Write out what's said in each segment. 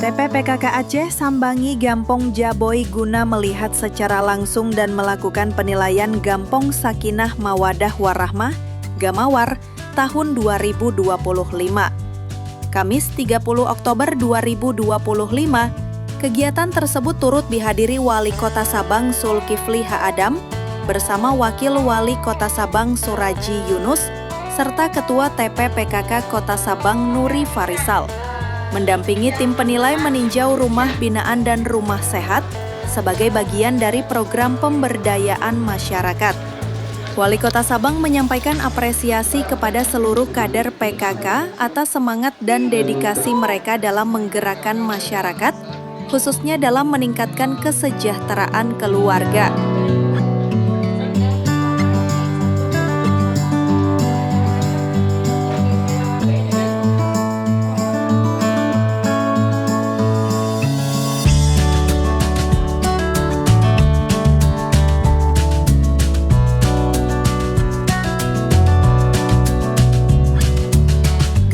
TP-PKK Aceh sambangi Gampong Jaboy guna melihat secara langsung dan melakukan penilaian Gampong Sakinah Mawadah Warahmah Gamawar tahun 2025. Kamis 30 Oktober 2025, kegiatan tersebut turut dihadiri Wali Kota Sabang Zulkifli H. Adam bersama Wakil Wali Kota Sabang Suraji Yunus serta Ketua TP-PKK Kota Sabang Nuri Farisal. Mendampingi tim penilai meninjau rumah binaan dan rumah sehat sebagai bagian dari program pemberdayaan masyarakat. Wali Kota Sabang menyampaikan apresiasi kepada seluruh kader PKK atas semangat dan dedikasi mereka dalam menggerakkan masyarakat, khususnya dalam meningkatkan kesejahteraan keluarga.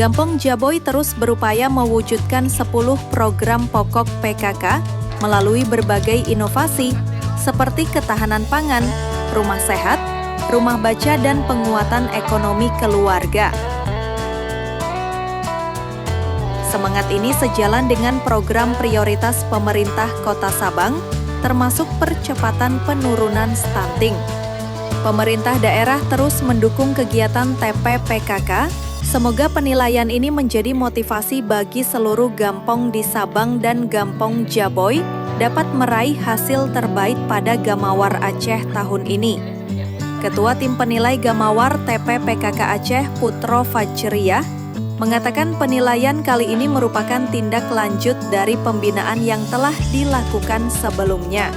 Gampong Jaboy terus berupaya mewujudkan 10 program pokok PKK melalui berbagai inovasi seperti ketahanan pangan, rumah sehat, rumah baca, dan penguatan ekonomi keluarga. Semangat ini sejalan dengan program prioritas pemerintah Kota Sabang, termasuk percepatan penurunan stunting. Pemerintah daerah terus mendukung kegiatan TP-PKK. Semoga penilaian ini menjadi motivasi bagi seluruh Gampong di Sabang dan Gampong Jaboy dapat meraih hasil terbaik pada Gamawar Aceh tahun ini. Ketua Tim Penilai Gamawar TP-PKK Aceh Putro Fajriyah mengatakan penilaian kali ini merupakan tindak lanjut dari pembinaan yang telah dilakukan sebelumnya.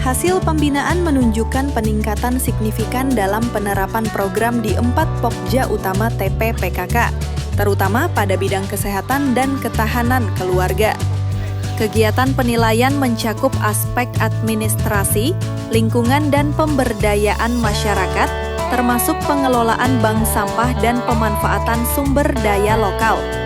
Hasil pembinaan menunjukkan peningkatan signifikan dalam penerapan program di 4 pokja utama TP-PKK, terutama pada bidang kesehatan dan ketahanan keluarga. Kegiatan penilaian mencakup aspek administrasi, lingkungan, dan pemberdayaan masyarakat, termasuk pengelolaan bank sampah dan pemanfaatan sumber daya lokal.